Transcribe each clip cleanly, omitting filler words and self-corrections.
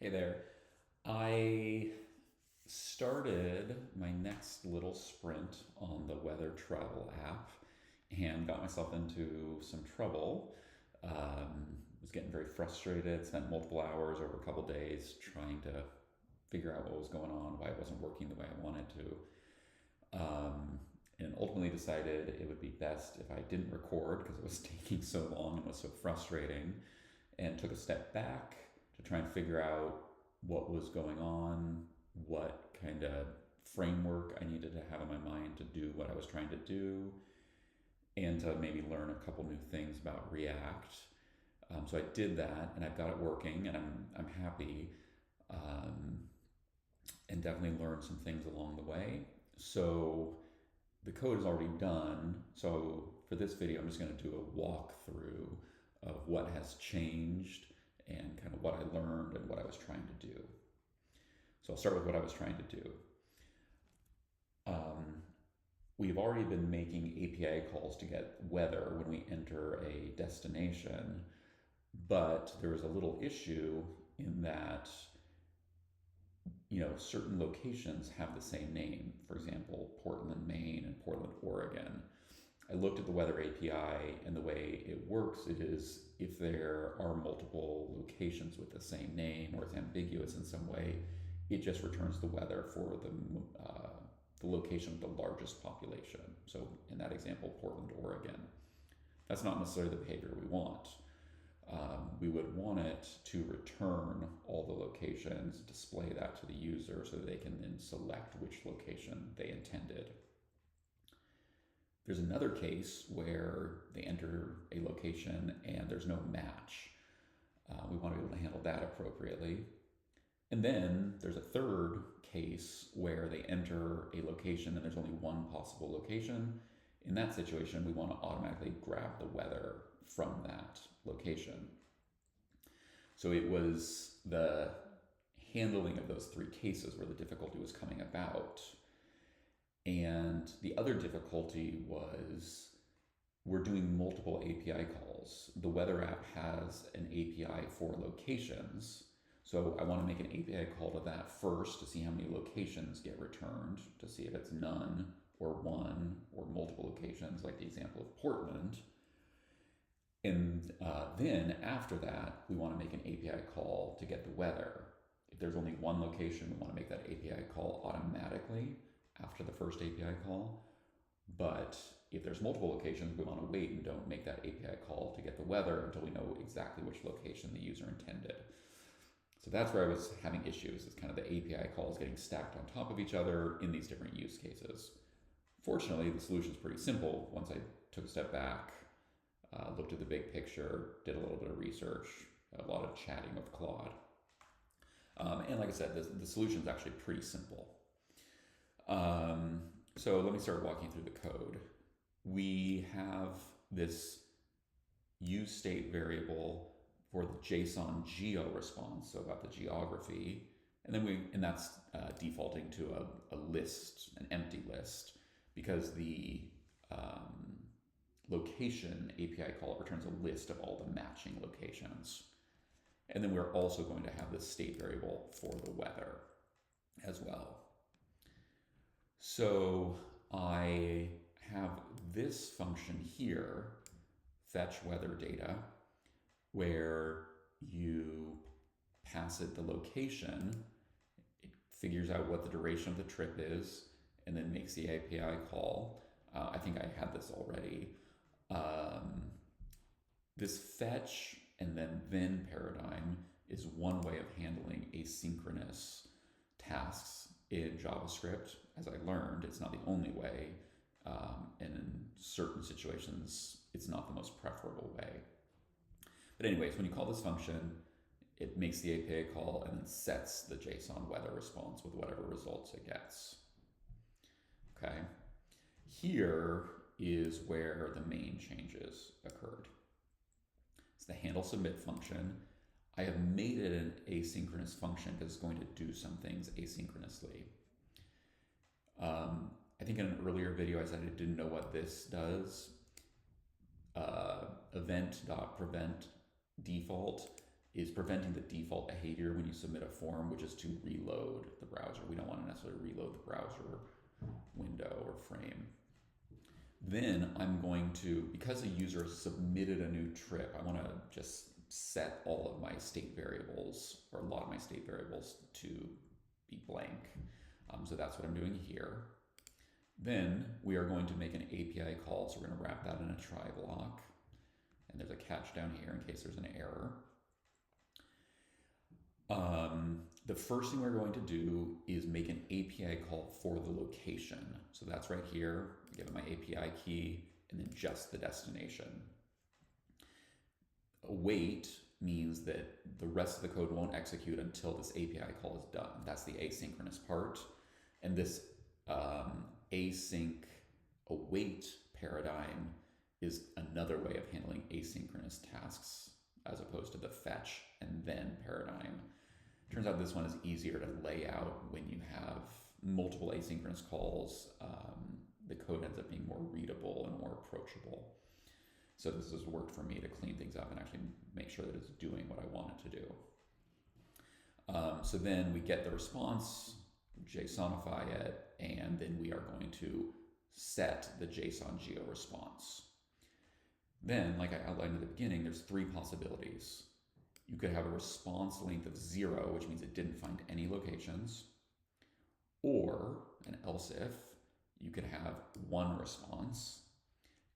Hey there. I started my next little sprint on the weather travel app and got myself into some trouble. Was getting very frustrated, spent multiple hours over a couple days trying to figure out what was going on, why it wasn't working the way I wanted to. And ultimately decided it would be best if I didn't record because it was taking so long and was so frustrating, and took a step back to try and figure out what was going on, what kind of framework I needed to have in my mind to do what I was trying to do, and to maybe learn a couple new things about React. So I did that, and I've got it working, and I'm happy, um, and definitely learned some things along the way. So the code is already done. So for this video, I'm just going to do a walkthrough of what has changed and kind of what I learned and what I was trying to do. So I'll start with what I was trying to do. We've already been making API calls to get weather when we enter a destination, but there was a little issue in that certain locations have the same name. For example, Portland, Maine and Portland, Oregon. I looked at the weather API, and the way it works is if there are multiple locations with the same name or it's ambiguous in some way, it just returns the weather for the location of the largest population. So in that example, Portland, Oregon. That's not necessarily the behavior we want. We would want it to return all the locations, display that to the user so that they can then select which location they intended. There's another case where they enter a location and there's no match. We want to be able to handle that appropriately. And then there's a third case where they enter a location and there's only one possible location. In that situation, we want to automatically grab the weather from that location. So it was the handling of those three cases where the difficulty was coming about. And the other difficulty was we're doing multiple API calls. The weather app has an API for locations. So I want to make an API call to that first to see how many locations get returned, to see if it's none or one or multiple locations, like the example of Portland. And then after that, we want to make an API call to get the weather. If there's only one location, we want to make that API call automatically after the first API call. But if there's multiple locations, we want to wait and don't make that API call to get the weather until we know exactly which location the user intended. So that's where I was having issues. It's kind of the API calls getting stacked on top of each other in these different use cases. Fortunately, the solution is pretty simple. Once I took a step back, looked at the big picture, did a little bit of research, a lot of chatting with Claude. And like I said, the solution is actually pretty simple. So let me start walking through the code. We have this use state variable for the JSON geo response, so about the geography, and then that's defaulting to a list, an empty list, because the location API call returns a list of all the matching locations. And then we're also going to have this state variable for the weather as well. So I have this function here, fetch weather data, where you pass it the location, it figures out what the duration of the trip is, and then makes the API call. I think I had this already. This fetch and then paradigm is one way of handling asynchronous tasks in JavaScript. As I learned, it's not the only way, and in certain situations, it's not the most preferable way. But anyways, when you call this function, it makes the API call and then sets the JSON weather response with whatever results it gets. Okay, here is where the main changes occurred. It's the handle submit function. I have made it an asynchronous function because it's going to do some things asynchronously. I think in an earlier video I said I didn't know what this does. Event.prevent default is preventing the default behavior when you submit a form, which is to reload the browser. We don't want to necessarily reload the browser window or frame. Then I'm going to, because a user has submitted a new trip, I want to just set all of my state variables, or a lot of my state variables, to be blank. So that's what I'm doing here. Then we are going to make an API call, so we're going to wrap that in a try block. And there's a catch down here in case there's an error. The first thing we're going to do is make an API call for the location. So that's right here. I give it my API key and then just the destination. Await means that the rest of the code won't execute until this API call is done. That's the asynchronous part. And this async await paradigm is another way of handling asynchronous tasks as opposed to the fetch and then paradigm. Turns out this one is easier to lay out when you have multiple asynchronous calls. The code ends up being more readable and more approachable. So this has worked for me to clean things up and actually make sure that it's doing what I want it to do. So then we get the response, JSONify it, and then we are going to set the JSON geo response. Then, like I outlined at the beginning, there's three possibilities. You could have a response length of 0, which means it didn't find any locations, or an else if, you could have one response.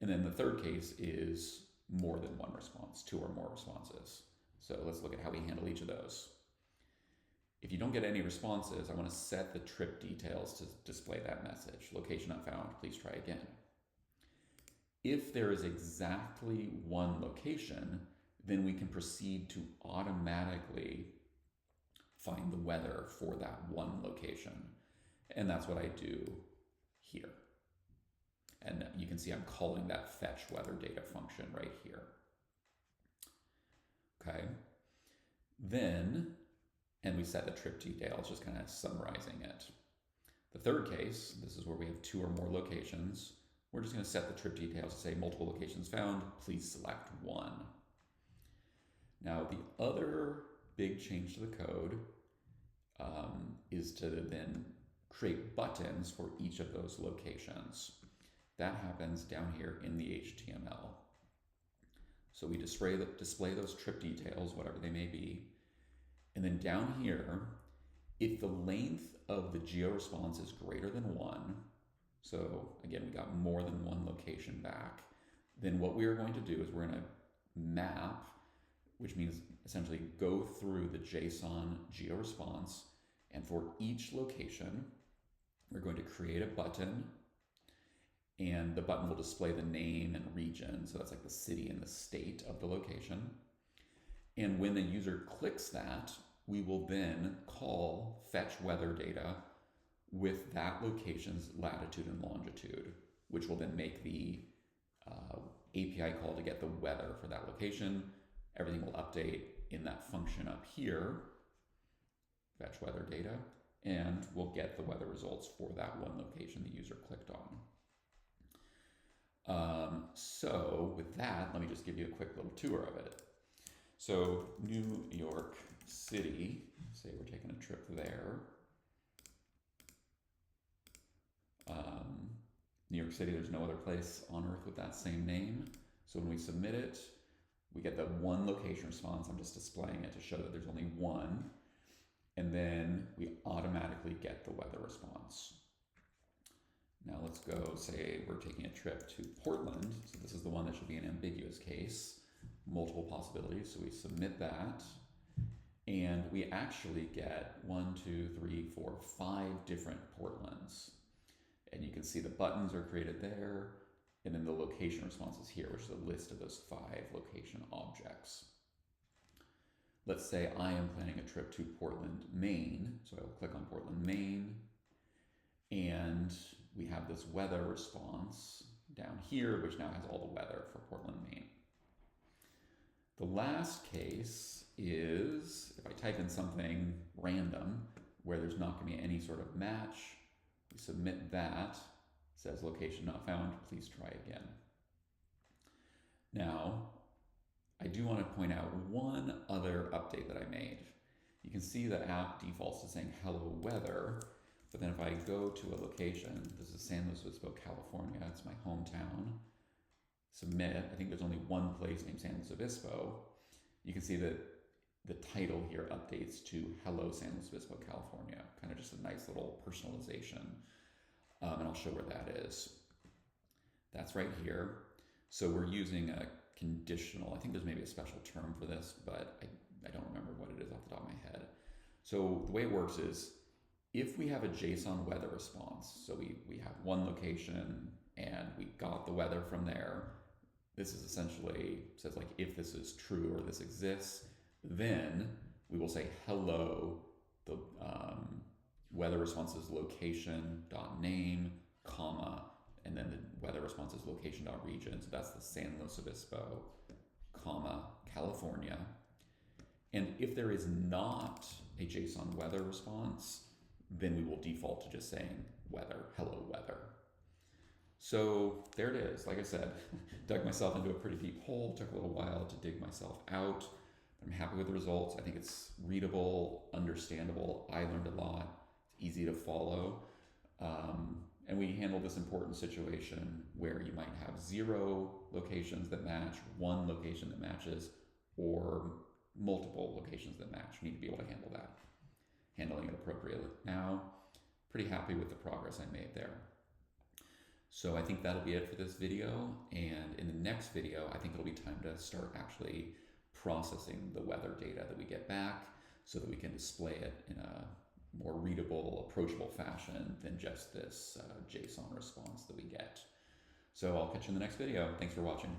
And then the third case is more than one response, 2 or more responses. So let's look at how we handle each of those. If you don't get any responses, I want to set the trip details to display that message. Location not found, please try again. If there is exactly one location, then we can proceed to automatically find the weather for that one location. And that's what I do here. And you can see I'm calling that fetch weather data function right here. Okay. Then, and we set the trip details, just kind of summarizing it. The third case, this is where we have 2 or more locations. We're just going to set the trip details to say multiple locations found, please select 1. Now, the other big change to the code is to then create buttons for each of those locations. That happens down here in the HTML. So we display those trip details, whatever they may be. And then down here, if the length of the geo-response is greater than 1, so again, we got more than one location back, then what we are going to do is we're going to map, which means essentially go through the JSON geo-response, and for each location, we're going to create a button, and the button will display the name and region, so that's like the city and the state of the location. And when the user clicks that, we will then call fetch weather data with that location's latitude and longitude, which will then make the API call to get the weather for that location. Everything will update in that function up here, fetch weather data, and we'll get the weather results for that one location the user clicked on. So with that, let me just give you a quick little tour of it. So New York City, say we're taking a trip there. New York City, there's no other place on earth with that same name. So when we submit it, we get the one location response. I'm just displaying it to show that there's only one. And then we automatically get the weather response. Now let's go, say we're taking a trip to Portland. So this is the one that should be an ambiguous case, multiple possibilities. So we submit that, and we actually get 1, 2, 3, 4, 5 different Portlands. And you can see the buttons are created there, and then the location response is here, which is a list of those 5 location objects. Let's say I am planning a trip to Portland, Maine. So I will click on Portland, Maine, and we have this weather response down here, which now has all the weather for Portland, Maine. The last case is if I type in something random where there's not going to be any sort of match, we submit that, it says location not found, please try again. Now, I do want to point out one other update that I made. You can see the app defaults to saying hello weather, but then if I go to a location, this is San Luis Obispo, California, it's my hometown, submit, I think there's only one place named San Luis Obispo, you can see that the title here updates to Hello San Luis Obispo, California, kind of just a nice little personalization. And I'll show where that is. That's right here. So we're using a conditional. I think there's maybe a special term for this, but I don't remember what it is off the top of my head. So the way it works is if we have a JSON weather response, so we have one location and we got the weather from there, this is essentially says like if this is true or this exists, then we will say hello, the weather response is location dot name, comma, and then the weather response is location dot region. So that's the San Luis Obispo, comma, California. And if there is not a JSON weather response, then we will default to just saying weather, hello weather. So there it is. Like I said, dug myself into a pretty deep hole, took a little while to dig myself out. I'm happy with the results. I think it's readable, understandable. I learned a lot. It's easy to follow. And we handled this important situation where you might have 0 locations that match, 1 location that matches, or multiple locations that match. You need to be able to handle that, handling it appropriately. Now, pretty happy with the progress I made there. So I think that'll be it for this video. And in the next video, I think it'll be time to start actually processing the weather data that we get back so that we can display it in a more readable, approachable fashion than just this JSON response that we get. So I'll catch you in the next video. Thanks for watching.